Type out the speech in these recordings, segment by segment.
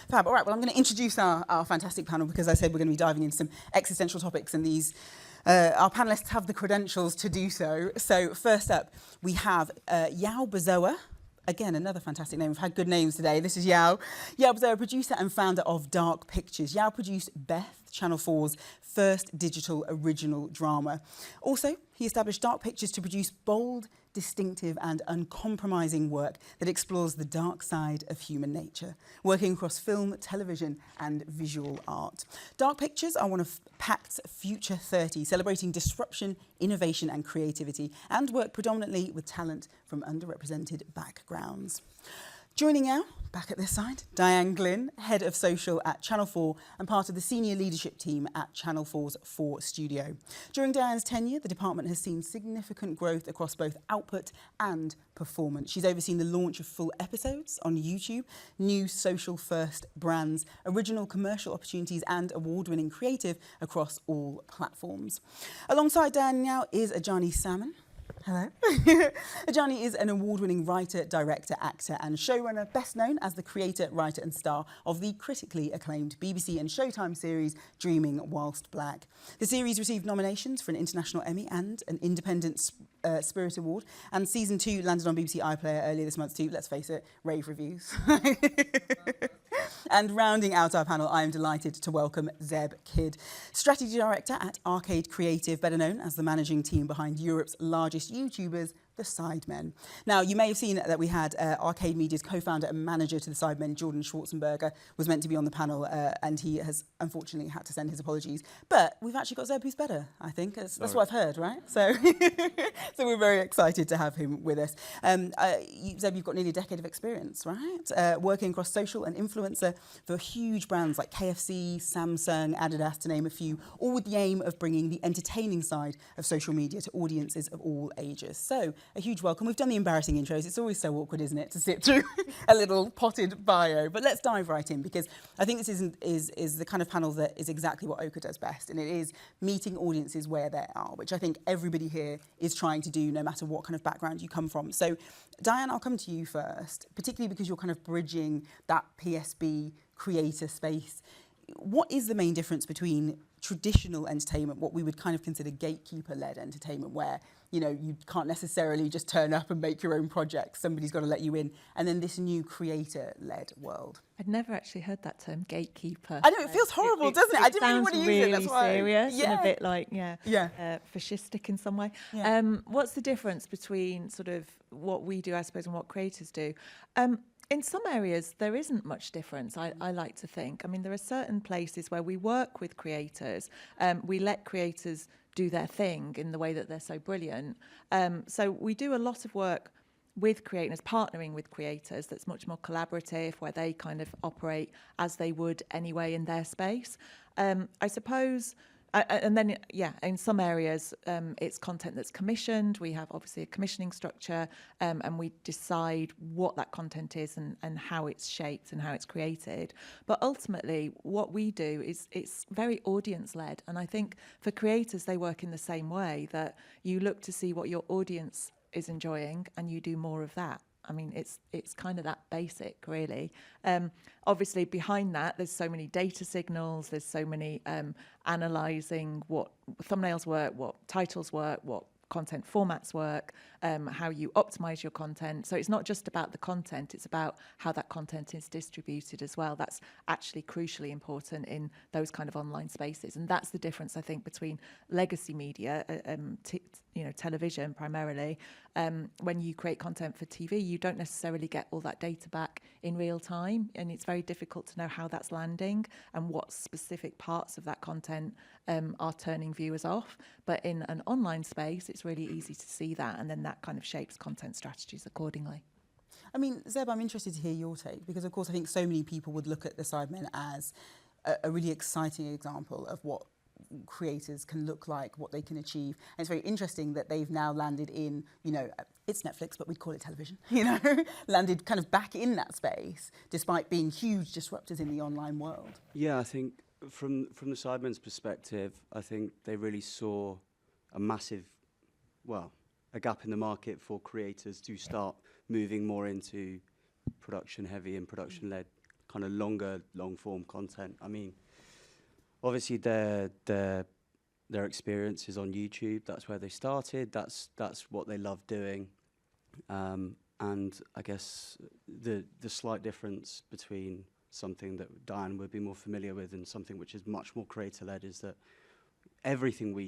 Fab. All right, well, I'm going to introduce our fantastic panel because I said we're going to be diving into some existential topics, and these our panellists have the credentials to do so. So first up, we have Yaw Basoah. Again, another fantastic name. We've had good names today. This is Yaw. Yaw Basoah, producer and founder of Dark Pictures. Yaw produced Beth, Channel 4's first digital original drama. Also, he established Dark Pictures to produce bold, distinctive and uncompromising work that explores the dark side of human nature, working across film, television and visual art. Dark Pictures are one of Pact's Future 30, celebrating disruption, innovation and creativity, and work predominantly with talent from underrepresented backgrounds. Joining now, back at this side, Diane Glynn, Head of Social at Channel 4 and part of the senior leadership team at Channel 4's 4 Studio. During Diane's tenure, the department has seen significant growth across both output and performance. She's overseen the launch of full episodes on YouTube, new social-first brands, original commercial opportunities and award-winning creative across all platforms. Alongside Diane now is Adjani Salmon. Hello. Adjani is an award-winning writer, director, actor and showrunner, best known as the creator, writer and star of the critically acclaimed BBC and Showtime series Dreaming Whilst Black. The series received nominations for an International Emmy and an Independent Spirit Award, and season 2 landed on BBC iPlayer earlier this month too. Let's face it, rave reviews. And rounding out our panel, I am delighted to welcome Zeb Kidd, Strategy Director at Arcade Creative, better known as the managing team behind Europe's largest YouTubers, the Sidemen. Now, you may have seen that we had Arcade Media's co-founder and manager to the Sidemen, Jordan Schwarzenberger, was meant to be on the panel, and he has unfortunately had to send his apologies. But we've actually got Zeb who's better, I think. That's what I've heard, right? So, so we're very excited to have him with us. Zeb, you've got nearly a decade of experience, right? Working across social and influencer for huge brands like KFC, Samsung, Adidas, to name a few, all with the aim of bringing the entertaining side of social media to audiences of all ages. So, a huge welcome. We've done the embarrassing intros. It's always so awkward, isn't it, to sit through a little potted bio. But let's dive right in, because I think this is the kind of panel that is exactly what OKRE does best, and it is meeting audiences where they are, which I think everybody here is trying to do, no matter what kind of background you come from. So, Diane, I'll come to you first, particularly because you're kind of bridging that PSB creator space. What is the main difference between traditional entertainment, what we would kind of consider gatekeeper-led entertainment, where, you know, you can't necessarily just turn up and make your own projects, somebody's got to let you in, and then this new creator-led world? I'd never actually heard that term, gatekeeper. I know, it feels horrible, doesn't it? I didn't really want to use it, that's why. Serious and a bit like, fascistic in some way. Yeah. What's the difference between sort of what we do, I suppose, and what creators do? In some areas, there isn't much difference, I like to think. I mean, there are certain places where we work with creators. We let creators do their thing in the way that they're so brilliant. So we do a lot of work with creators, partnering with creators that's much more collaborative, where they kind of operate as they would anyway in their space. I suppose... and then, in some areas, it's content that's commissioned. We have, obviously, a commissioning structure, and we decide what that content is and how it's shaped and how it's created. But ultimately, what we do is it's very audience-led. And I think for creators, they work in the same way, that you look to see what your audience is enjoying and you do more of that. I mean, it's kind of that basic, really. Obviously, behind that, there's so many data signals, there's so many analysing what thumbnails work, what titles work, what content formats work, how you optimize your content. So it's not just about the content, it's about how that content is distributed as well. That's actually crucially important in those kind of online spaces. And that's the difference, I think, between legacy media, television primarily. When you create content for TV, you don't necessarily get all that data back in real time, and it's very difficult to know how that's landing and what specific parts of that content are turning viewers off. But in an online space, it's really easy to see that, and then that kind of shapes content strategies accordingly. I mean, Zeb, I'm interested to hear your take, because of course I think so many people would look at the Sidemen as a really exciting example of what creators can look like, what they can achieve. And it's very interesting that they've now landed in, it's Netflix, but we'd call it television, landed kind of back in that space, despite being huge disruptors in the online world. Yeah, I think from the Sidemen's perspective, I think they really saw a massive, a gap in the market for creators to start moving more into production-heavy and production-led kind of long form content. I mean, obviously their experience is on YouTube. That's where they started. That's what they love doing. And I guess the slight difference between something that Diane would be more familiar with and something which is much more creator-led is that everything we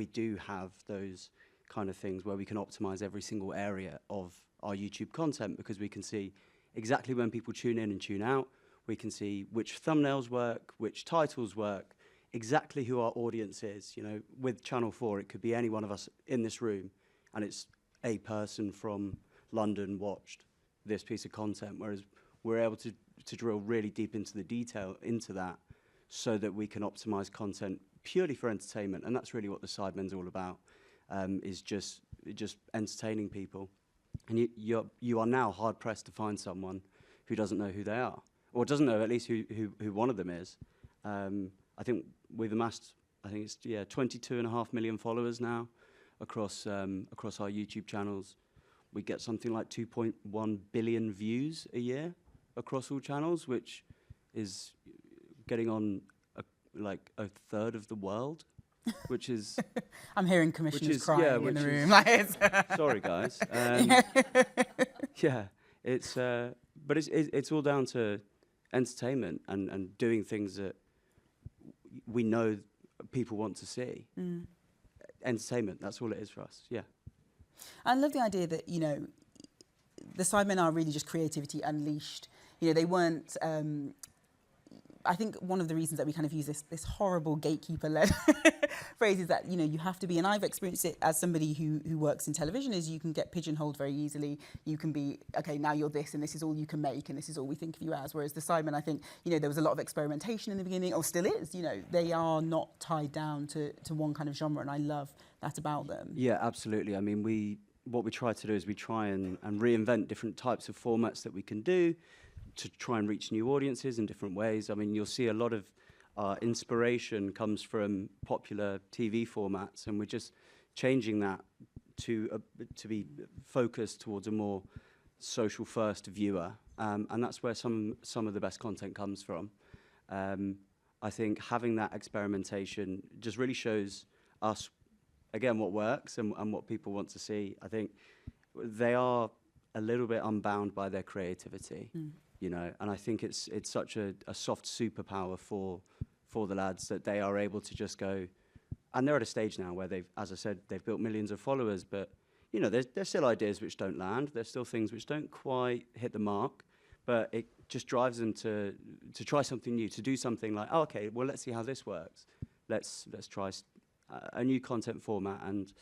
do have those kind of things where we can optimize every single area of our YouTube content, because we can see exactly when people tune in and tune out. We can see which thumbnails work, which titles work, exactly who our audience is. You know, with Channel 4, it could be any one of us in this room, and it's a person from London watched this piece of content, whereas we're able to drill really deep into the detail into that so that we can optimize content purely for entertainment. And that's really what the Sidemen's all about, is just entertaining people. And you are now hard pressed to find someone who doesn't know who they are, or doesn't know at least who one of them is. I think we've amassed, I think it's 22.5 million followers now across our YouTube channels. We get something like 2.1 billion views a year across all channels, which is getting on like a third of the world, which is... I'm hearing commissioners crying in the room. Sorry, guys. But it's all down to entertainment and doing things that we know people want to see. Entertainment, that's all it is for us, yeah. I love the idea that, you know, the Sidemen are really just creativity unleashed. You know, they weren't... I think one of the reasons that we kind of use this horrible gatekeeper-led phrase is that, you know, you have to be, and I've experienced it as somebody who works in television, is you can get pigeonholed very easily. You can be, okay, now you're this, and this is all you can make, and this is all we think of you as. Whereas the Sidemen, I think, you know, there was a lot of experimentation in the beginning, or still is. You know, they are not tied down to one kind of genre, and I love that about them. Yeah, absolutely. I mean, what we try to do is we try and reinvent different types of formats that we can do to try and reach new audiences in different ways. I mean, you'll see a lot of inspiration comes from popular TV formats, and we're just changing that to be focused towards a more social first viewer, and that's where some of the best content comes from. I think having that experimentation just really shows us, again, what works and what people want to see. I think they are a little bit unbound by their creativity. You know, and I think it's such a soft superpower for the lads that they are able to just go, and they're at a stage now where they've, as I said, they've built millions of followers, but, you know, there's still ideas which don't land, there's still things which don't quite hit the mark, but it just drives them to try something new, to do something like, oh, okay, well, let's see how this works. Let's try a new content format, and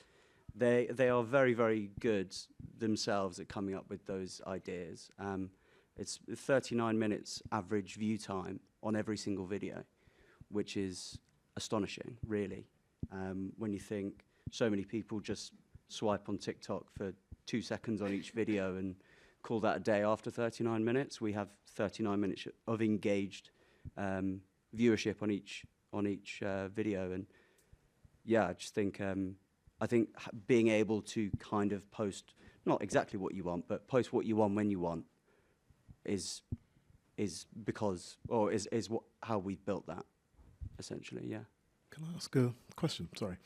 they are very, very good themselves at coming up with those ideas. It's 39 minutes average view time on every single video, which is astonishing, really. When you think so many people just swipe on TikTok for 2 seconds on each video and call that a day after 39 minutes. We have 39 minutes of engaged viewership on each video. And yeah, I just think, being able to kind of post, not exactly what you want, but post what you want when you want, is how we've built that, essentially, yeah. Can I ask a question? Sorry.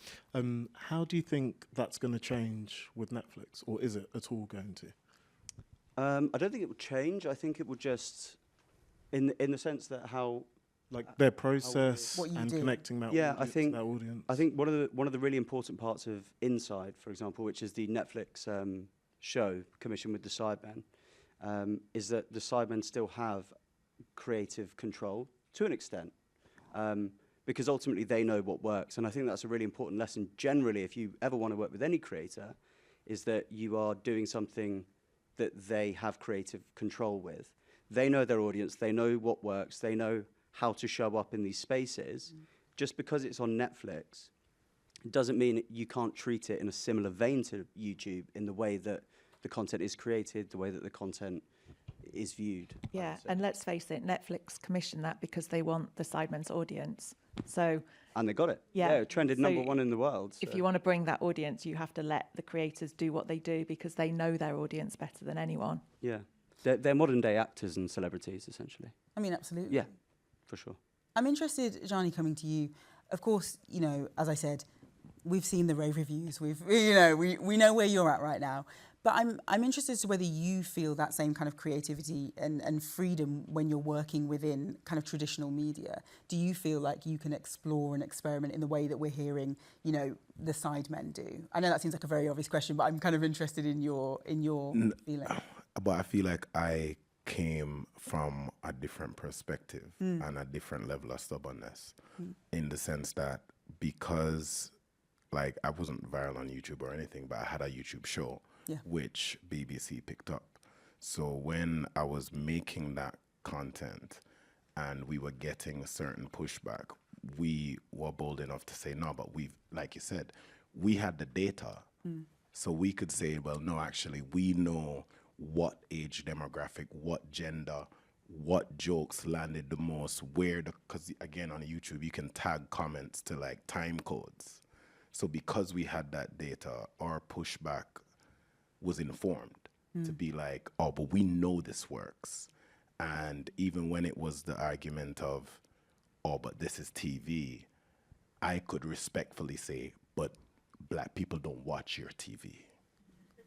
How do you think that's going to change with Netflix, or is it at all going to? I don't think it will change. I think it will just, in the sense that how... Like their process and connecting that audience. I think one of the really important parts of Inside, for example, which is the Netflix show commissioned with the Sidemen, is that the Sidemen still have creative control to an extent, because ultimately they know what works. And I think that's a really important lesson generally if you ever want to work with any creator, is that you are doing something that they have creative control with. They know their audience, they know what works, they know how to show up in these spaces. Just because it's on Netflix doesn't mean you can't treat it in a similar vein to YouTube in the way that the content is created, the way that the content is viewed. Yeah, and let's face it, Netflix commissioned that because they want the Sidemen's audience. So, and they got it. Yeah, it trended #1 in the world. So. If you want to bring that audience, you have to let the creators do what they do because they know their audience better than anyone. Yeah. they're modern day actors and celebrities, essentially. I mean, absolutely. Yeah, for sure. I'm interested, Adjani, coming to you. Of course, you know, as I said, we've seen the rave reviews. We know where you're at right now. But I'm interested as to whether you feel that same kind of creativity and freedom when you're working within kind of traditional media. Do you feel like you can explore and experiment in the way that we're hearing, you know, the Sidemen do? I know that seems like a very obvious question, but I'm kind of interested in your feeling. But I feel like I came from a different perspective and a different level of stubbornness, in the sense that because, like, I wasn't viral on YouTube or anything, but I had a YouTube show. Yeah. Which BBC picked up. So when I was making that content and we were getting a certain pushback, we were bold enough to say, no, but we've, like you said, we had the data. So we could say, well, no, actually, we know what age demographic, what gender, what jokes landed the most, where because again, on YouTube, you can tag comments to like time codes. So because we had that data, our pushback was informed to be like, oh, but we know this works. And even when it was the argument of, oh, but this is TV, I could respectfully say, but black people don't watch your TV.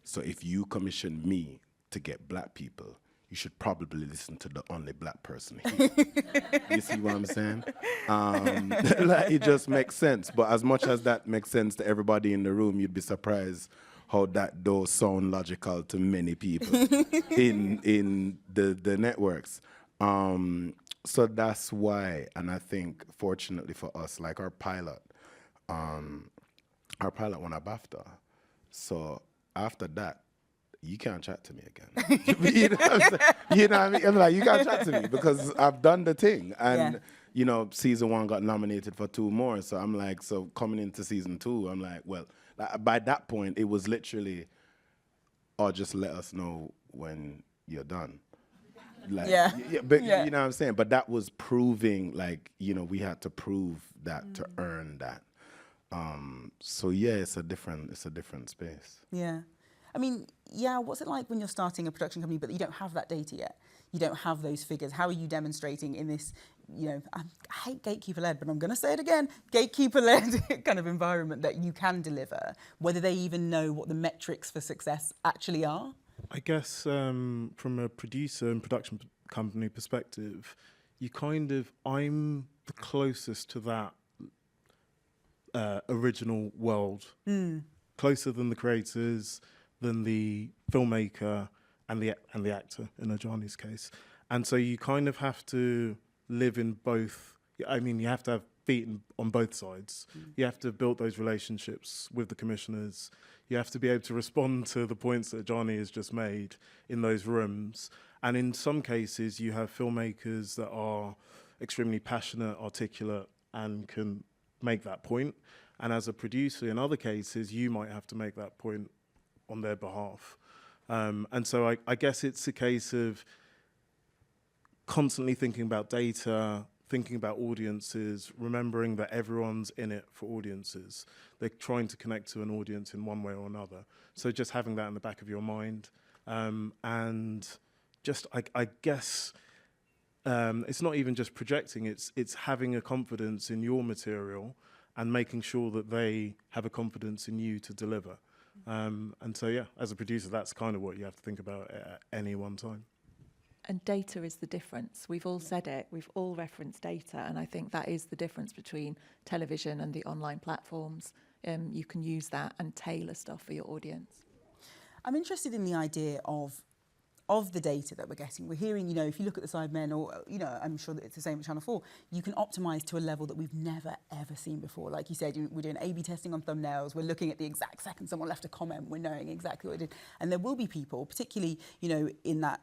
So if you commission me to get black people, you should probably listen to the only black person here. You see what I'm saying? Like, it just makes sense. But as much as that makes sense to everybody in the room, you'd be surprised how that does sound logical to many people in the networks. So that's why, and I think fortunately for us, like our pilot won a BAFTA. So after that, you can't chat to me again. You know what I'm saying? You know what I mean? I'm like, you can't chat to me because I've done the thing. And, you know, season 1 got nominated for 2 more. So I'm like, so coming into season 2, I'm like, well, by that point, it was literally, oh, just let us know when you're done. Like, but you know what I'm saying? But that was proving, like, you know, we had to prove that to earn that. So yeah, it's a different space. Yeah. I mean, what's it like when you're starting a production company, but you don't have that data yet? You don't have those figures. How are you demonstrating in this, you know, I hate gatekeeper-led, but I'm going to say it again, gatekeeper-led kind of environment that you can deliver, whether they even know what the metrics for success actually are? I guess from a producer and production company perspective, I'm the closest to that original world, closer than the creators, than the filmmaker and the actor in Adjani's case. And so you kind of have to live in both. I mean, you have to have feet on both sides. You have to build those relationships with the commissioners. You have to be able to respond to the points that Adjani has just made in those rooms. And in some cases, you have filmmakers that are extremely passionate, articulate, and can make that point. And as a producer, in other cases, you might have to make that point on their behalf. And so I guess it's a case of constantly thinking about data, thinking about audiences, remembering that everyone's in it for audiences. They're trying to connect to an audience in one way or another. So just having that in the back of your mind. And just, I guess, it's not even just projecting, it's having a confidence in your material and making sure that they have a confidence in you to deliver. And so, yeah, as a producer, that's kind of what you have to think about at any one time. And data is the difference. We've all said it. We've all referenced data. And I think that is the difference between television and the online platforms. You can use that and tailor stuff for your audience. I'm interested in the idea of the data that we're getting. We're hearing, you know, if you look at the Sidemen, or, you know, I'm sure that it's the same at Channel 4, you can optimise to a level that we've never, ever seen before. Like you said, we're doing A/B testing on thumbnails. We're looking at the exact second someone left a comment. We're knowing exactly what they did. And there will be people, particularly, you know, in that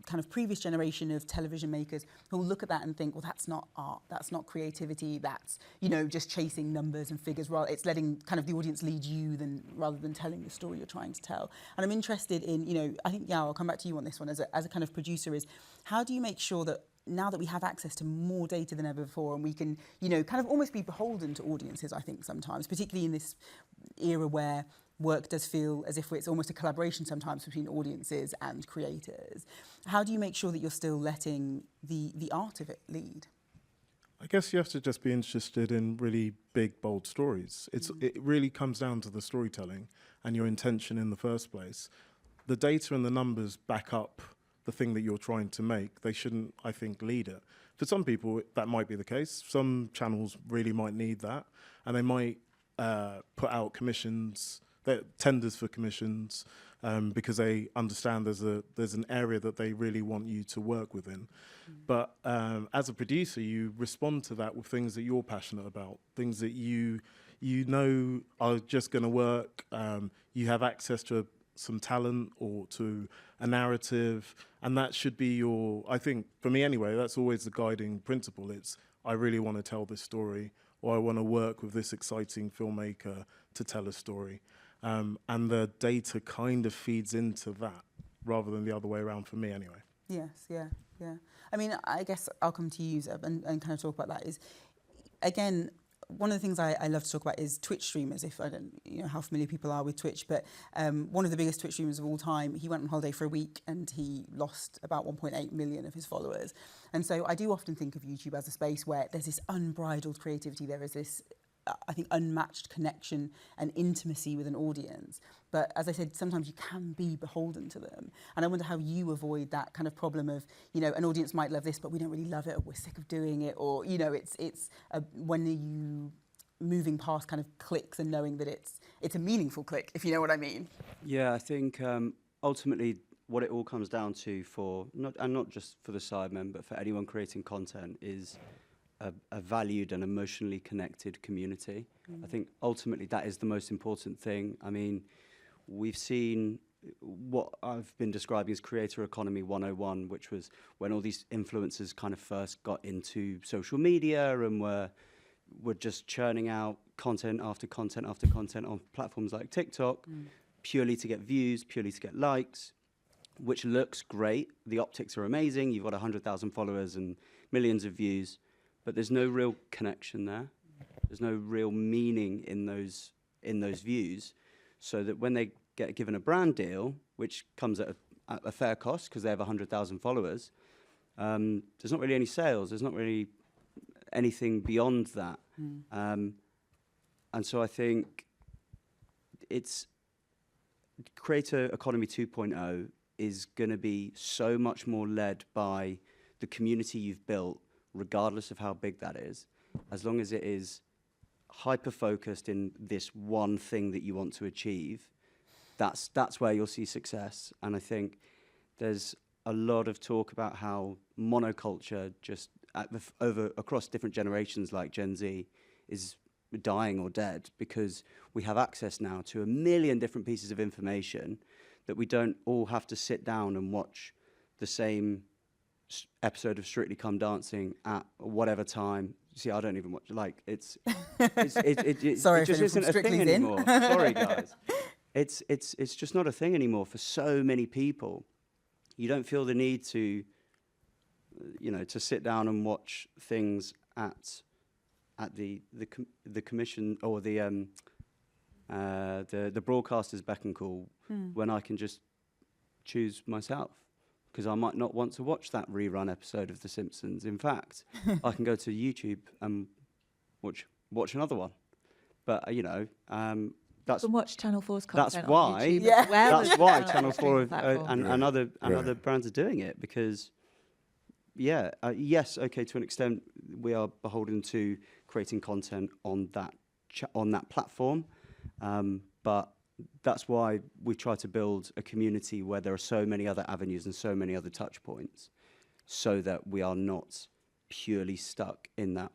kind of previous generation of television makers, who will look at that and think, well, that's not art, that's not creativity, that's, you know, just chasing numbers and figures. Well, it's letting kind of the audience lead you rather than telling the story you're trying to tell. And I'm interested in, you know, I think, I'll come back to you on this one as a kind of producer, is how do you make sure that now that we have access to more data than ever before, and we can, you know, kind of almost be beholden to audiences, I think sometimes, particularly in this era where work does feel as if it's almost a collaboration sometimes between audiences and creators. How do you make sure that you're still letting the art of it lead? I guess you have to just be interested in really big, bold stories. It really comes down to the storytelling and your intention in the first place. The data and the numbers back up the thing that you're trying to make. They shouldn't, I think, lead it. For some people, that might be the case. Some channels really might need that, and they might put out commissions, tenders for commissions, because they understand there's an area that they really want you to work within. But as a producer, you respond to that with things that you're passionate about, things that you know are just going to work. You have access to some talent or to a narrative, and that should be I think, for me anyway, that's always the guiding principle. It's, I really want to tell this story, or I want to work with this exciting filmmaker to tell a story. And the data kind of feeds into that, rather than the other way around, for me anyway. Yes, yeah. I mean, I guess I'll come to you, Zeb, and kind of talk about that. Is, again, one of the things I love to talk about is Twitch streamers. If I don't, how familiar people are with Twitch, but one of the biggest Twitch streamers of all time, he went on holiday for a week and he lost about 1.8 million of his followers. And so I do often think of YouTube as a space where there's this unbridled creativity. There is this, I think, unmatched connection and intimacy with an audience. But as I said, sometimes you can be beholden to them. And I wonder how you avoid that kind of problem of, an audience might love this, but we don't really love it, or we're sick of doing it, or, when are you moving past kind of clicks and knowing that it's a meaningful click, if you know what I mean? Yeah, I think ultimately what it all comes down to not just for the Sidemen, but for anyone creating content, is a valued and emotionally connected community. I think ultimately that is the most important thing. I mean, we've seen what I've been describing as creator economy 101, which was when all these influencers kind of first got into social media and were just churning out content after content after content on platforms like TikTok, purely to get views, purely to get likes, which looks great. The optics are amazing. You've got 100,000 followers and millions of views, but there's no real connection there. There's no real meaning in those views, so that when they get given a brand deal, which comes at a fair cost because they have 100,000 followers, there's not really any sales. There's not really anything beyond that. And so I think it's Creator Economy 2.0 is going to be so much more led by the community you've built, regardless of how big that is, as long as it is hyper-focused in this one thing that you want to achieve. That's where you'll see success. And I think there's a lot of talk about how monoculture just across different generations like Gen Z is dying or dead, because we have access now to 1 million different pieces of information that we don't all have to sit down and watch the same episode of Strictly Come Dancing at whatever time. See, I don't even watch, it Sorry, it just isn't a thing in. anymore. Sorry, guys. It's just not a thing anymore for so many people. You don't feel the need to, to sit down and watch things at the commission or the broadcaster's beck and call when I can just choose myself, because I might not want to watch that rerun episode of The Simpsons. In fact, I can go to YouTube and watch another one. But that's and watch Channel 4's content. That's why. On YouTube Yeah. as well That's as why on Channel 4 streaming platforms. and other brands are doing it, because yes, okay, to an extent we are beholden to creating content on that platform, but that's why we try to build a community where there are so many other avenues and so many other touch points, so that we are not purely stuck in that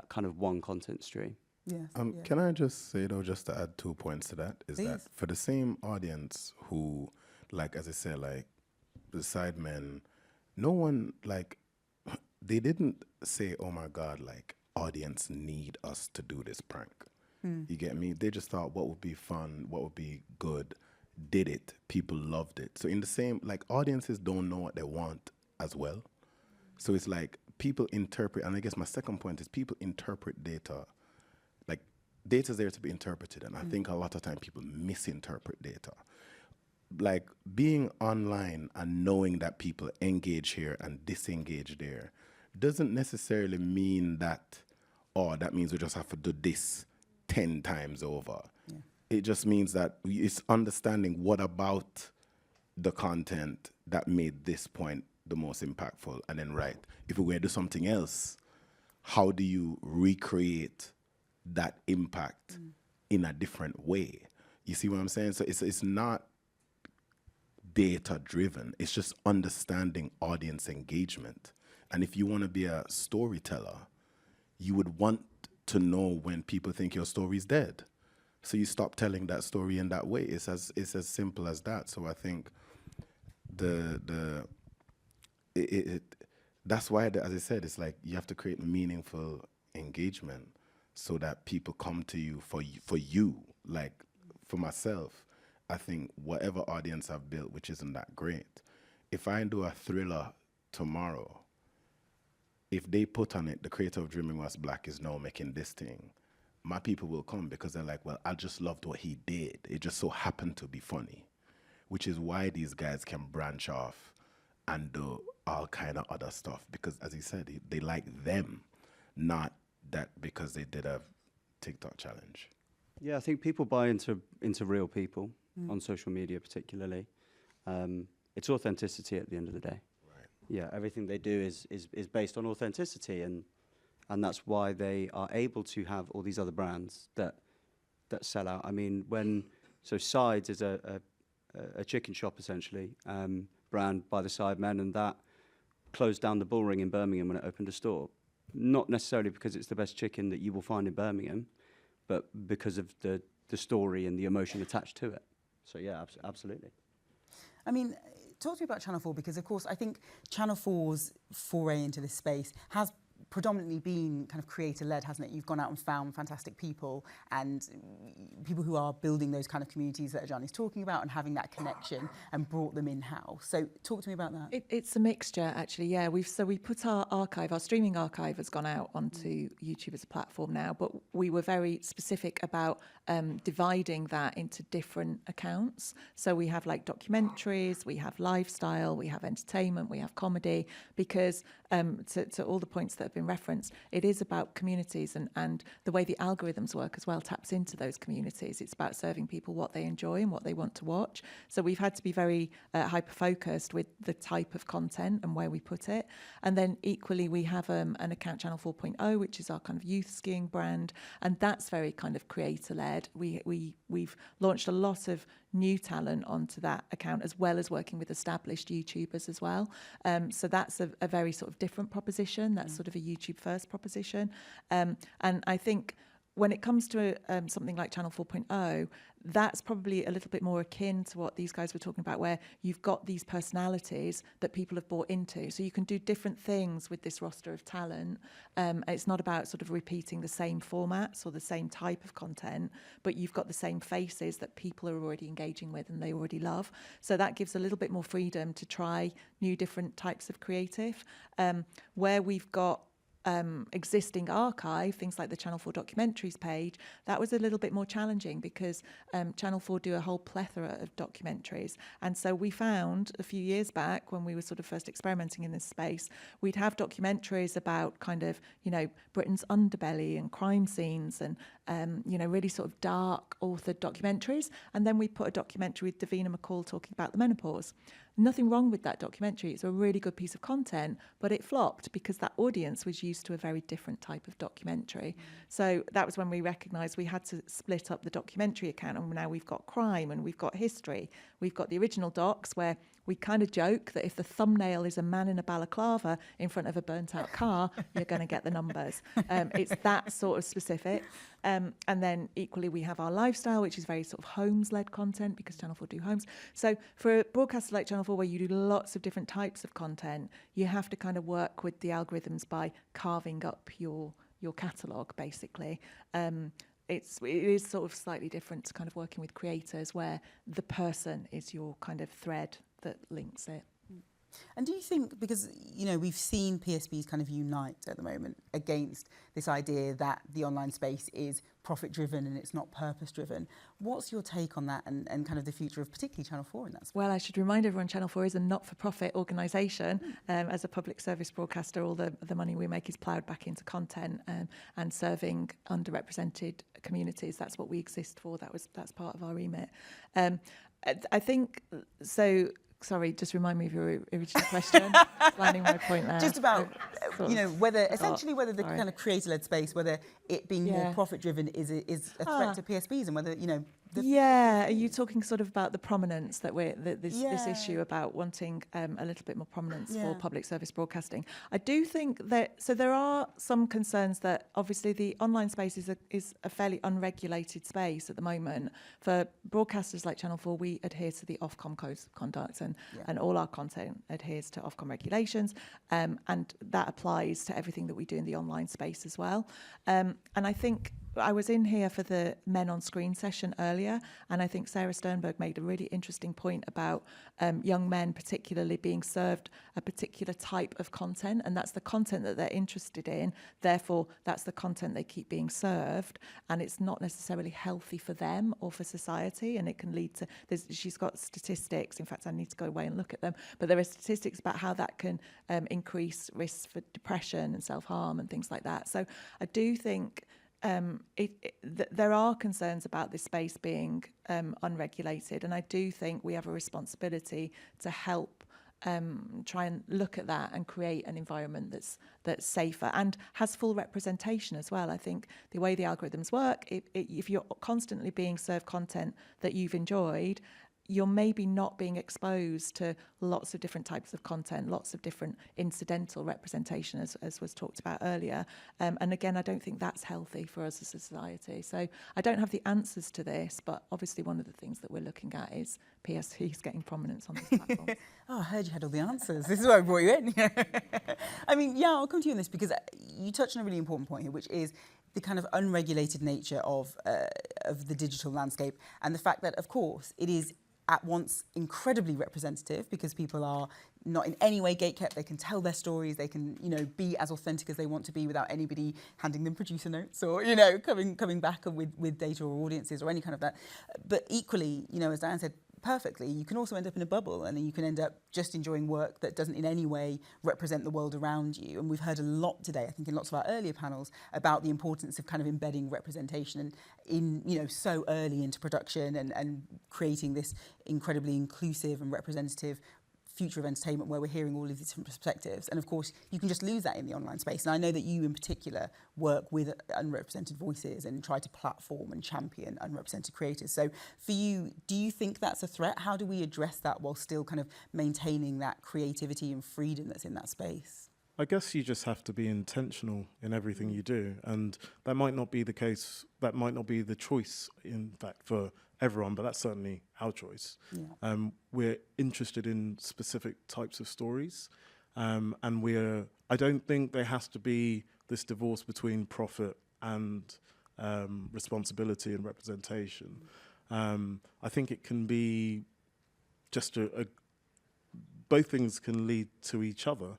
kind of one content stream. Yes. Can I just say, though, just to add 2 points to that, is that Please. for the same audience who, as I said, the Sidemen, no one, they didn't say, oh my God, audience need us to do this prank. You get me? They just thought what would be fun, what would be good, did it, people loved it. So in the same, audiences don't know what they want as well. So it's people interpret, and I guess my second point is people interpret data data is there to be interpreted, and I think a lot of time people misinterpret data. Like being online and knowing that people engage here and disengage there doesn't necessarily mean that, oh, that means we just have to do this 10 times over. Yeah. It just means that it's understanding what about the content that made this point the most impactful, and then if we're going to do something else, how do you recreate that impact in a different way? You see what I'm saying? So it's not data driven. It's just understanding audience engagement. And if you want to be a storyteller, you would want to know when people think your story's dead. So you stop telling that story in that way. It's as simple as that. So I think that's why, as I said, it's like you have to create meaningful engagement so that people come to you for you. Like for myself, I think whatever audience I've built, which isn't that great, if I do a thriller tomorrow, if they put on it, the creator of Dreaming Was Black is now making this thing, my people will come because they're like, well, I just loved what he did. It just so happened to be funny, which is why these guys can branch off and do all kind of other stuff, because as he said, they like them, not that because they did a TikTok challenge. Yeah, I think people buy into real people on social media particularly. It's authenticity at the end of the day. Right. Yeah, everything they do is based on authenticity, and that's why they are able to have all these other brands that sell out. I mean, so Sides is a chicken shop essentially, brand by the Sidemen, and that closed down the Bullring in Birmingham when it opened a store. Not necessarily because it's the best chicken that you will find in Birmingham, but because of the story and the emotion attached to it. So yeah, absolutely. I mean, talk to me about Channel 4, because of course I think Channel 4's foray into this space has predominantly been kind of creator-led, hasn't it? You've gone out and found fantastic people and people who are building those kind of communities that Adjani's talking about and having that connection and brought them in-house. So talk to me about that. It's a mixture, actually, yeah. We put our archive, our streaming archive has gone out onto YouTube as a platform now, but we were very specific about dividing that into different accounts. So we have like documentaries, we have lifestyle, we have entertainment, we have comedy, because to all the points that have been referenced, it is about communities, and the way the algorithms work as well taps into those communities. It's about serving people what they enjoy and what they want to watch. So we've had to be very hyper-focused with the type of content and where we put it. And then equally, we have an account, Channel 4.0, which is our kind of youth skiing brand, and that's very kind of creator-led. We've launched a lot of new talent onto that account, as well as working with established YouTubers as well. So that's a very sort of different proposition. That's sort of a YouTube first proposition. And I think when it comes to something like Channel 4.0, that's probably a little bit more akin to what these guys were talking about, where you've got these personalities that people have bought into. So you can do different things with this roster of talent. It's not about sort of repeating the same formats or the same type of content, but you've got the same faces that people are already engaging with and they already love. So that gives a little bit more freedom to try new different types of creative. Where we've got existing archive, things like the Channel 4 documentaries page, that was a little bit more challenging because Channel 4 do a whole plethora of documentaries. And so we found a few years back, when we were sort of first experimenting in this space, we'd have documentaries about kind of, Britain's underbelly and crime scenes and, really sort of dark authored documentaries. And then we put a documentary with Davina McCall talking about the menopause. Nothing wrong with that documentary. It's a really good piece of content, but it flopped because that audience was used to a very different type of documentary. So that was when we recognised we had to split up the documentary account, and now we've got crime and we've got history. We've got the original docs where we kind of joke that if the thumbnail is a man in a balaclava in front of a burnt-out car, you're going to get the numbers. It's that sort of specific. And then equally we have our lifestyle, which is very sort of homes-led content because Channel 4 do homes. So for a broadcaster like Channel 4, where you do lots of different types of content, you have to kind of work with the algorithms by carving up your catalogue, basically. It is sort of slightly different to kind of working with creators where the person is your kind of thread that links it. And do you think, because, you know, we've seen PSBs kind of unite at the moment against this idea that the online space is profit-driven and it's not purpose-driven. What's your take on that and kind of the future of particularly Channel 4 in that space? Well, I should remind everyone Channel 4 is a not-for-profit organisation. As a public service broadcaster, all the money we make is ploughed back into content and serving underrepresented communities. That's what we exist for. That's part of our remit. I think so. Sorry, just remind me of your original question. Finding my point there. Just about, you know, whether the kind of creator-led space, whether it being more profit-driven is a threat to PSBs, and whether, you know. Are you talking sort of about the prominence that this issue about wanting a little bit more prominence for public service broadcasting? I do think that, so there are some concerns that obviously the online space is a fairly unregulated space at the moment. For broadcasters like Channel 4, we adhere to the Ofcom codes of conduct and all our content adheres to Ofcom regulations, and that applies to everything that we do in the online space as well. And I think I was in here for the Men on Screen session earlier, and I think Sarah Sternberg made a really interesting point about young men particularly being served a particular type of content, and that's the content that they're interested in. Therefore, that's the content they keep being served, and it's not necessarily healthy for them or for society, and it can lead to, she's got statistics, in fact I need to go away and look at them, but there are statistics about how that can increase risks for depression and self-harm and things like that. So I do think there are concerns about this space being unregulated, and I do think we have a responsibility to help try and look at that and create an environment that's safer and has full representation as well. I think the way the algorithms work, if you're constantly being served content that you've enjoyed, you're maybe not being exposed to lots of different types of content, lots of different incidental representation, as was talked about earlier. And again, I don't think that's healthy for us as a society. So I don't have the answers to this, but obviously one of the things that we're looking at is PSVs getting prominence on these platforms. Oh, I heard you had all the answers. This is why I brought you in. I mean, I'll come to you on this because you touched on a really important point here, which is the kind of unregulated nature of the digital landscape, and the fact that, of course, it is at once incredibly representative because people are not in any way gatekept. They can tell their stories. They can, be as authentic as they want to be without anybody handing them producer notes or, coming back with data or audiences or any kind of that. But equally, as Diane said perfectly, you can also end up in a bubble, and then you can end up just enjoying work that doesn't in any way represent the world around you. And we've heard a lot today, I think, in lots of our earlier panels about the importance of kind of embedding representation and so early into production and creating this incredibly inclusive and representative future of entertainment where we're hearing all of these different perspectives. And of course, you can just lose that in the online space. And I know that you in particular work with unrepresented voices and try to platform and champion unrepresented creators. So for you, do you think that's a threat? How do we address that while still kind of maintaining that creativity and freedom that's in that space? I guess you just have to be intentional in everything you do. And that might not be the case, that might not be the choice, in fact, for everyone, but that's certainly our choice. Yeah. We're interested in specific types of stories, and I don't think there has to be this divorce between profit and responsibility and representation. I think it can be just both things can lead to each other.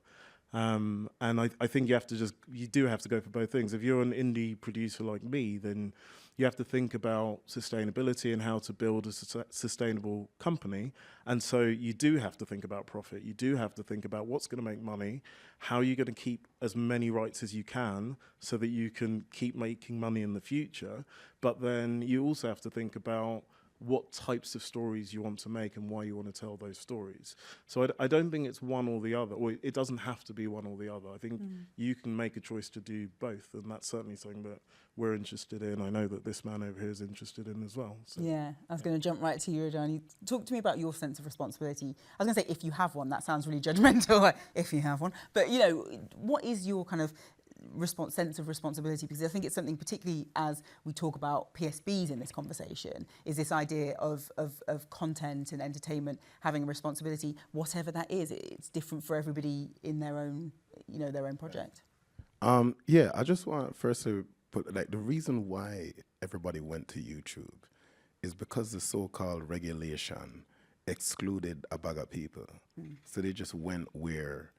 And I think you do have to go for both things. If you're an indie producer like me, then you have to think about sustainability and how to build a sustainable company. And so you do have to think about profit. You do have to think about what's going to make money, how you're going to keep as many rights as you can so that you can keep making money in the future. But then you also have to think about what types of stories you want to make and why you want to tell those stories. So I don't think it's one or the other, or it doesn't have to be one or the other. I think you can make a choice to do both, and that's certainly something that we're interested in. I know that this man over here is interested in as well. So. Yeah, I was going to jump right to you, Adjani. Talk to me about your sense of responsibility. I was going to say if you have one. That sounds really judgmental, like, if you have one. But, what is your kind of sense of responsibility? Because I think it's something, particularly as we talk about PSBs in this conversation, is this idea of content and entertainment having a responsibility, whatever that is. It's different for everybody in their own, their own project. I just want first to put, the reason why everybody went to YouTube is because the so-called regulation excluded a bag of people. So they just went where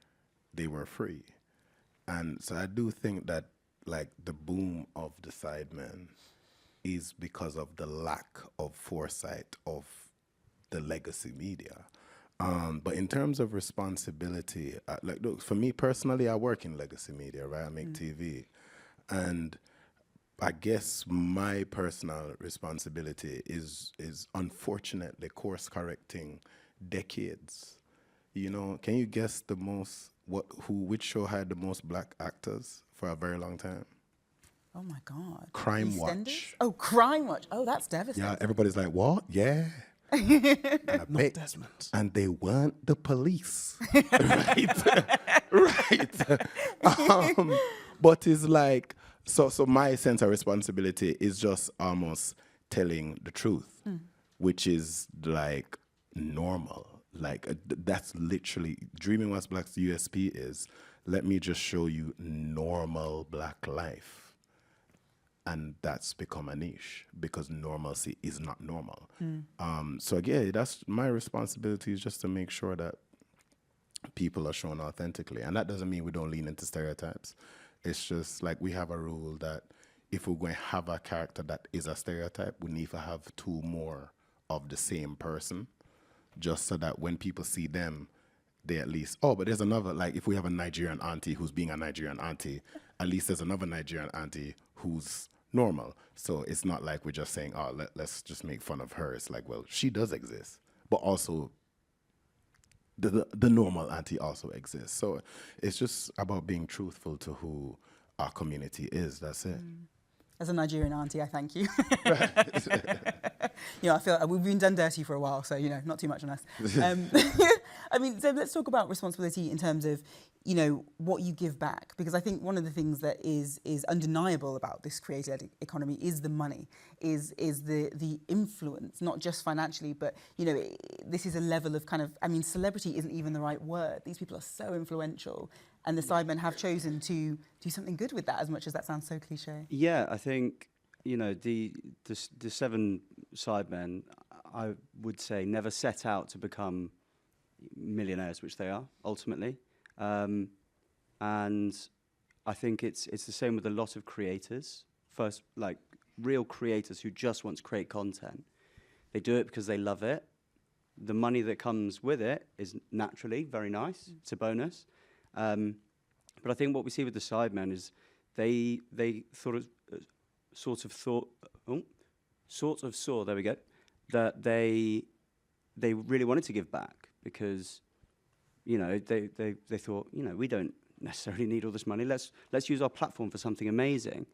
they were free. And so I do think that like the boom of the Sidemen is because of the lack of foresight of the legacy media. But in terms of responsibility, like look, for me personally, I work in legacy media, right? I make TV. And I guess my personal responsibility is unfortunately course correcting decades. You know, can you guess which show had the most black actors for a very long time? Oh my God. Crime EastEnders? Watch. Oh, Crime Watch. Oh, that's devastating. Yeah, everybody's like, what? Yeah. Not Desmond. And they weren't the police. Right. But it's like, so my sense of responsibility is just almost telling the truth, which is like normal. Like that's literally Dreaming What's Black's USP is, let me just show you normal black life. And that's become a niche because normalcy is not normal. So yeah, that's my responsibility, is just to make sure that people are shown authentically. And that doesn't mean we don't lean into stereotypes. It's just like we have a rule that if we're going to have a character that is a stereotype, we need to have 2 more of the same person, just so that when people see them, they at least, oh, but there's another, like if we have a Nigerian auntie who's being a Nigerian auntie, at least there's another Nigerian auntie who's normal. So it's not like we're just saying, oh, let's just make fun of her. It's like, well, she does exist, but also the normal auntie also exists. So it's just about being truthful to who our community is. That's it. As a Nigerian auntie, I thank you. You know, I feel we've been done dirty for a while, so, you know, not too much on us. I mean, so let's talk about responsibility in terms of, you know, what you give back, because I think one of the things that is undeniable about this creator economy is the money, is the influence, not just financially, but, you know, this is a level of kind of, I mean, celebrity isn't even the right word. These people are so influential, and the Sidemen have chosen to do something good with that, as much as that sounds so cliche. Yeah, I think, you know, the 7 Sidemen, I would say, never set out to become millionaires, which they are ultimately. And I think it's the same with a lot of creators. First, like real creators who just want to create content. They do it because they love it. The money that comes with it is naturally very nice. It's a bonus. But I think what we see with the Sidemen is they sort of saw, there we go, that they really wanted to give back because, you know, they thought, you know, we don't necessarily need all this money. Let's use our platform for something amazing.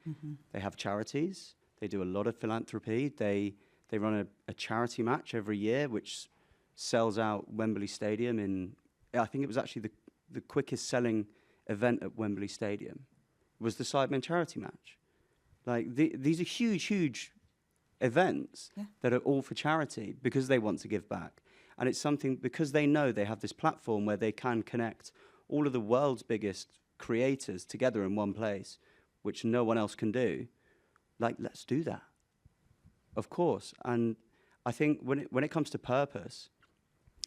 They have charities. They do a lot of philanthropy. They run a charity match every year, which sells out Wembley Stadium in, I think it was actually the quickest selling event at Wembley Stadium was the Sidemen charity match. Like these are huge events that are all for charity because they want to give back. And it's something because they know they have this platform where they can connect all of the world's biggest creators together in one place, which no one else can do. Like, let's do that. Of course. And I think when it comes to purpose,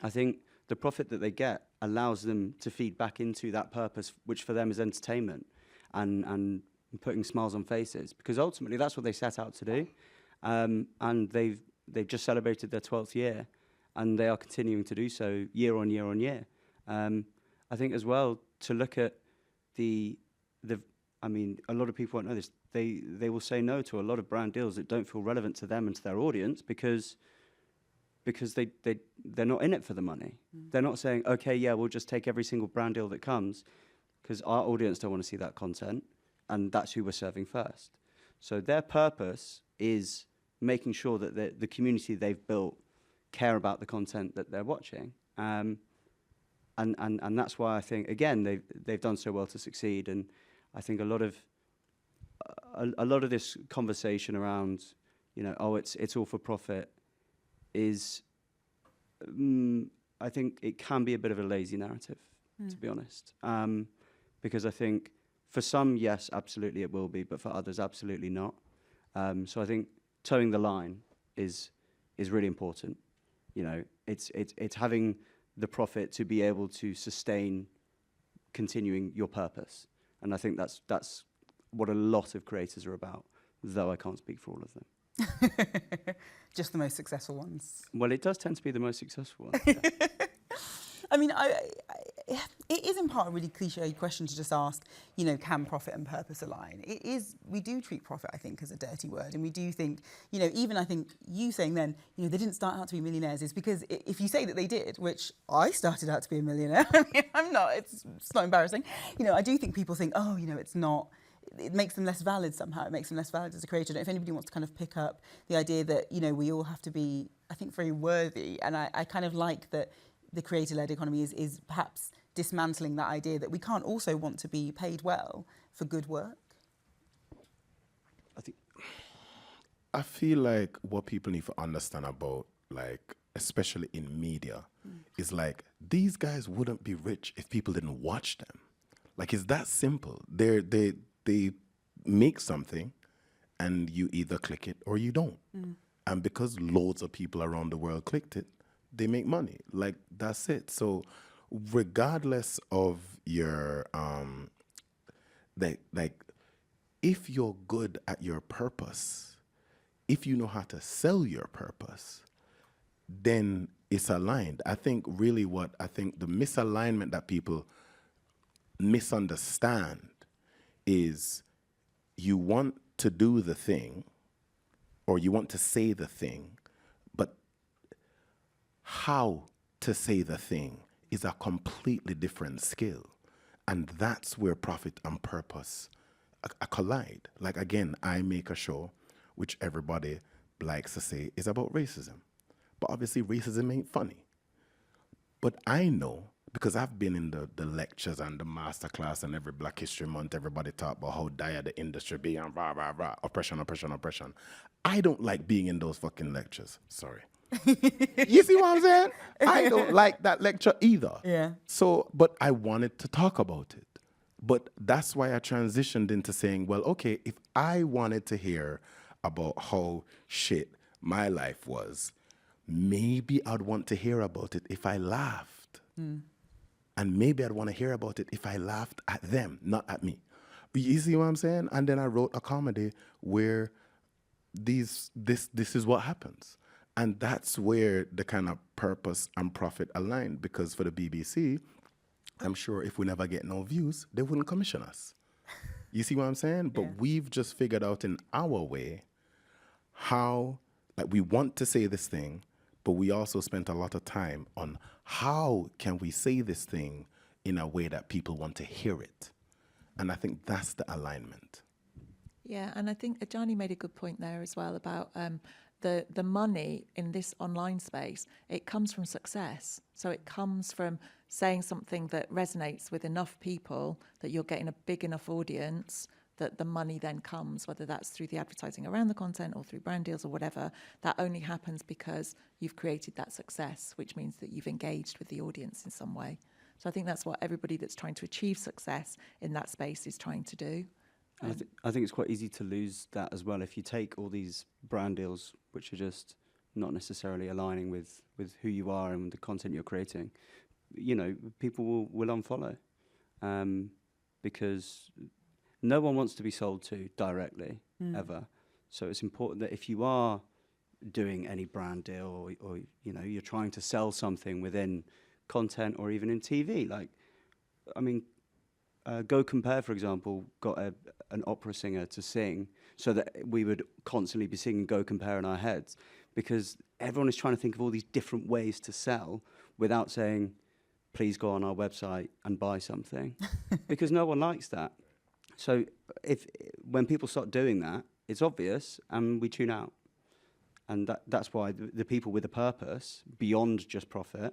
I think the profit that they get allows them to feed back into that purpose, which for them is entertainment and putting smiles on faces, because ultimately that's what they set out to do. And they've just celebrated their 12th year, and they are continuing to do so year on year on year. I think as well, to look at I mean, a lot of people won't know this, they will say no to a lot of brand deals that don't feel relevant to them and to their audience because they're not in it for the money. They're not saying, okay, yeah, we'll just take every single brand deal that comes, because our audience don't want to see that content, and that's who we're serving first. So their purpose is making sure that the community they've built care about the content that they're watching. And that's why I think, again, they've done so well to succeed. And I think a lot of this conversation around, you know, oh, it's all for profit is, I think it can be a bit of a lazy narrative, to be honest. Because I think for some, yes, absolutely it will be, but for others, absolutely not. So I think towing the line is really important. You know, it's having the profit to be able to sustain continuing your purpose. And I think that's what a lot of creators are about, though I can't speak for all of them. Just the most successful ones. Well, it does tend to be the most successful one. Yeah. I mean, it is in part a really cliche question to just ask, you know, can profit and purpose align? It is, we do treat profit, I think, as a dirty word. And we do think, you know, even I think you saying then, you know, they didn't start out to be millionaires is because if you say that they did, which I started out to be a millionaire, I mean, I'm not, it's not embarrassing. You know, I do think people think, oh, you know, it's not, it makes them less valid somehow. It makes them less valid as a creator. And if anybody wants to kind of pick up the idea that, you know, we all have to be, I think, very worthy. And I kind of like that the creator-led economy is perhaps dismantling that idea that we can't also want to be paid well for good work. I feel like what people need to understand about, like, especially in media, is like, these guys wouldn't be rich if people didn't watch them. Like, it's that simple. They make something and you either click it or you don't. And because loads of people around the world clicked it, they make money. Like, that's it. So regardless of your, like, if you're good at your purpose, if you know how to sell your purpose, then it's aligned. I think really the misalignment that people misunderstand is you want to do the thing or you want to say the thing, but how to say the thing is a completely different skill. And that's where profit and purpose collide. Like, again, I make a show which everybody likes to say is about racism. But obviously racism ain't funny. But I know, because I've been in the lectures and the masterclass and every Black History Month, everybody talk about how dire the industry be and rah, rah, rah, oppression, oppression, oppression. I don't like being in those fucking lectures. Sorry. You see what I'm saying? I don't like that lecture either. Yeah. So, but I wanted to talk about it. But that's why I transitioned into saying, well, okay, if I wanted to hear about how shit my life was, maybe I'd want to hear about it if I laughed. And maybe I'd want to hear about it if I laughed at them, not at me. You see what I'm saying? And then I wrote a comedy where this is what happens. And that's where the kind of purpose and profit align, because for the BBC, I'm sure if we never get no views, they wouldn't commission us. You see what I'm saying? But we've just figured out in our way how, like, we want to say this thing, but we also spent a lot of time on how can we say this thing in a way that people want to hear it. And I think that's the alignment. Yeah, and I think Adjani made a good point there as well about the money in this online space. It comes from success. So it comes from saying something that resonates with enough people that you're getting a big enough audience that the money then comes, whether that's through the advertising around the content or through brand deals or whatever. That only happens because you've created that success, which means that you've engaged with the audience in some way. So I think that's what everybody that's trying to achieve success in that space is trying to do. I think it's quite easy to lose that as well if you take all these brand deals, which are just not necessarily aligning with who you are and the content you're creating. You know, people will unfollow because no one wants to be sold to directly, ever. So it's important that if you are doing any brand deal or you know, you're trying to sell something within content or even in TV, like, I mean, Go Compare, for example, got an opera singer to sing so that we would constantly be singing Go Compare in our heads, because everyone is trying to think of all these different ways to sell without saying, please go on our website and buy something, because no one likes that. So when people start doing that, it's obvious and we tune out. And that's why the people with a purpose beyond just profit,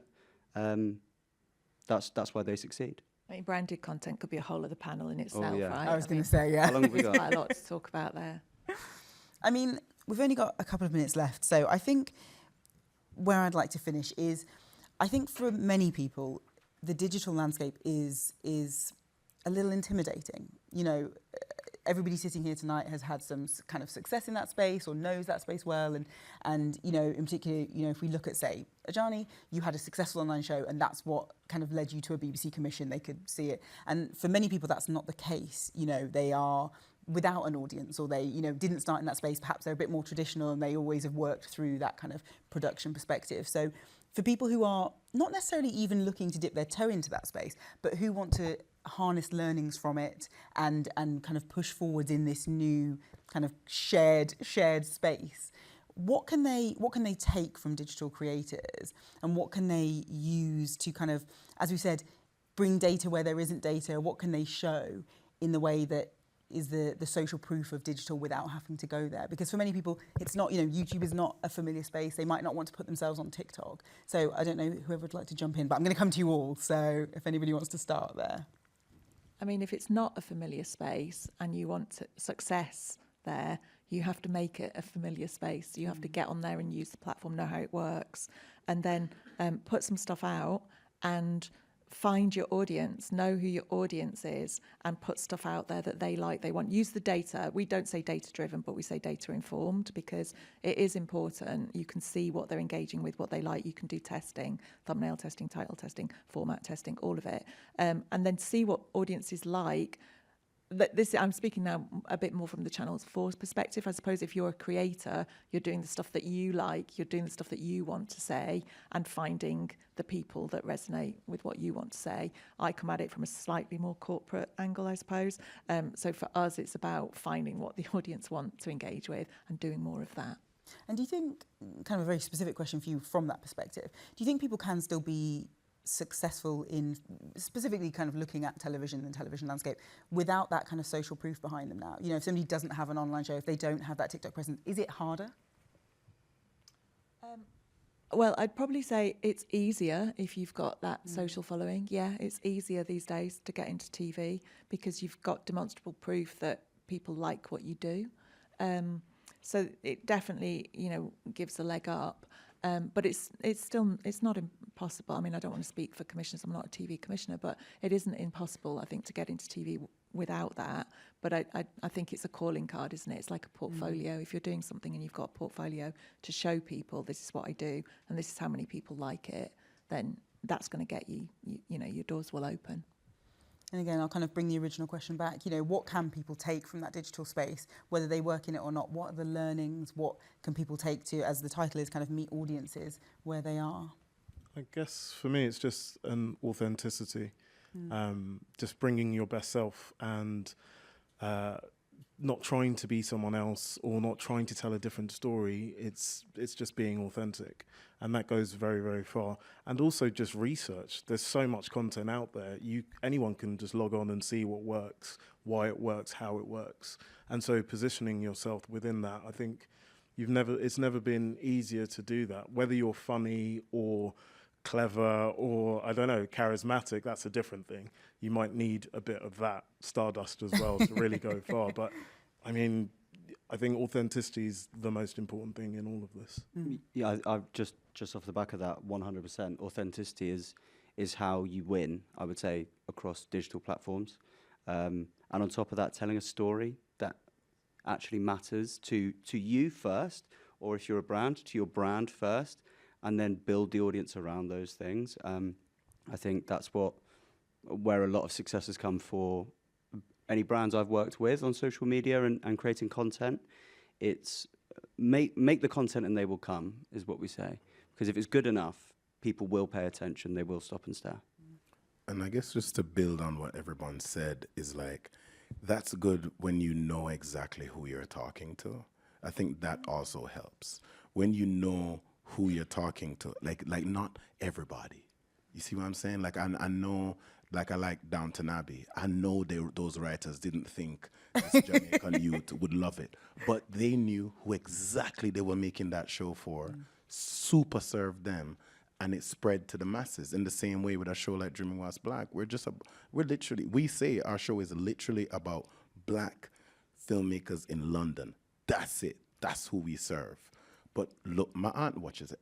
that's why they succeed. I mean, branded content could be a whole other panel in itself, yeah. right? I was going to say, yeah. How long have we got? Quite a lot to talk about there. I mean, we've only got a couple of minutes left. So I think where I'd like to finish is, I think for many people, the digital landscape is a little intimidating. You know, everybody sitting here tonight has had some kind of success in that space or knows that space well. And you know, in particular, you know, if we look at, say, Adjani, you had a successful online show and that's what kind of led you to a BBC commission. They could see it. And for many people, that's not the case. You know, they are without an audience, or they, you know, didn't start in that space. Perhaps they're a bit more traditional and they always have worked through that kind of production perspective. So for people who are not necessarily even looking to dip their toe into that space, but who want to harness learnings from it and kind of push forwards in this new kind of shared space, what can they take from digital creators, and what can they use to kind of, as we said, bring data where there isn't data? What can they show in the way that is the social proof of digital without having to go there? Because for many people, it's not, you know, YouTube is not a familiar space. They might not want to put themselves on TikTok. So I don't know whoever would like to jump in, but I'm going to come to you all. So if anybody wants to start there. I mean, if it's not a familiar space and you want success there, you have to make it a familiar space. You have to get on there and use the platform, know how it works, and then put some stuff out and find your audience, know who your audience is, and put stuff out there that they like, they want. Use the data. We don't say data-driven, but we say data-informed, because it is important. You can see what they're engaging with, what they like. You can do testing, thumbnail testing, title testing, format testing, all of it. And then see what audiences like. I'm speaking now a bit more from the Channels 4 perspective. I suppose if you're a creator, you're doing the stuff that you like, you're doing the stuff that you want to say, and finding the people that resonate with what you want to say. I come at it from a slightly more corporate angle, I suppose. So for us, it's about finding what the audience want to engage with and doing more of that. And do you think, kind of a very specific question for you from that perspective, do you think people can still be successful in specifically kind of looking at television and television landscape without that kind of social proof behind them now? You know, if somebody doesn't have an online show, if they don't have that TikTok presence, is it harder? Well, I'd probably say it's easier if you've got that social following. Yeah, it's easier these days to get into TV because you've got demonstrable proof that people like what you do. So it definitely, you know, gives a leg up. But it's not impossible. I mean, I don't want to speak for commissioners. I'm not a TV commissioner, but it isn't impossible, I think, to get into TV without that. But I think it's a calling card, isn't it? It's like a portfolio. If you're doing something and you've got a portfolio to show people, this is what I do, and this is how many people like it, then that's going to get you, you know, your doors will open. And again, I'll kind of bring the original question back. You know, what can people take from that digital space, whether they work in it or not? What are the learnings? What can people take to, as the title is, kind of meet audiences where they are? I guess for me, it's just an authenticity, just bringing your best self and not trying to be someone else or not trying to tell a different story. It's just being authentic, and that goes very, very far. And also just research. There's so much content out there. Anyone can just log on and see what works, why it works, how it works. And so positioning yourself within that, I think it's never been easier to do that. Whether you're funny or clever or, I don't know, charismatic, that's a different thing. You might need a bit of that stardust as well to really go far. But I mean, I think authenticity is the most important thing in all of this. Yeah, I've just off the back of that, 100%. Authenticity is how you win, I would say, across digital platforms. And on top of that, telling a story that actually matters to you first, or if you're a brand, to your brand first, and then build the audience around those things. I think that's where a lot of success has come for any brands I've worked with on social media and creating content. It's make the content and they will come, is what we say. Because if it's good enough, people will pay attention, they will stop and stare. And I guess just to build on what everyone said is like, that's good when you know exactly who you're talking to. I think that also helps. When you know who you're talking to, like not everybody. You see what I'm saying? Like I know, like I like Downton Abbey. I know those writers didn't think this Jamaican youth would love it, but they knew who exactly they were making that show for. Super served them, and it spread to the masses. In the same way with a show like Dreaming Whilst Black, we say our show is literally about black filmmakers in London. That's it. That's who we serve. But look, my aunt watches it.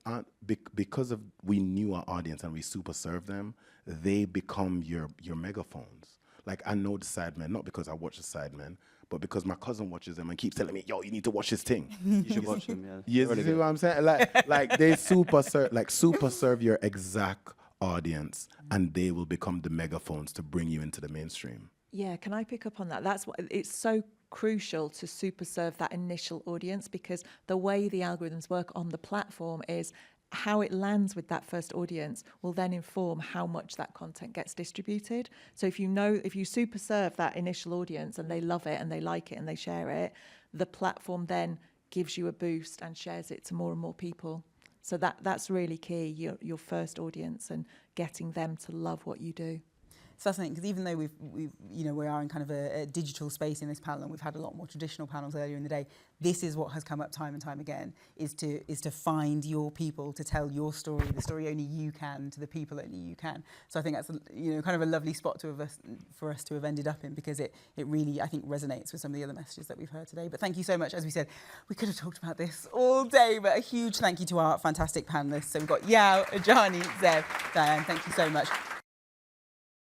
Because we knew our audience and we super serve them, they become your megaphones. Like, I know the Sidemen, not because I watch the Sidemen, but because my cousin watches them and keeps telling me, yo, you need to watch this thing. You should watch them, yeah. You Really see good. what I'm saying? Like they super serve your exact audience, and they will become the megaphones to bring you into the mainstream. Yeah, can I pick up on that? That's what it's so crucial to super serve that initial audience, because the way the algorithms work on the platform is how it lands with that first audience will then inform how much that content gets distributed. So if you super serve that initial audience and they love it and they like it and they share it, the platform then gives you a boost and shares it to more and more people. So that's really key, your first audience and getting them to love what you do. It's fascinating because even though we are in kind of a digital space in this panel, and we've had a lot more traditional panels earlier in the day, this is what has come up time and time again, is to find your people, to tell your story, the story only you can, to the people only you can. So I think that's kind of a lovely spot for us to have ended up in, because it really, I think, resonates with some of the other messages that we've heard today. But thank you so much. As we said, we could have talked about this all day, but a huge thank you to our fantastic panellists. So we've got Yaw, Adjani, Zeb, Diane, thank you so much.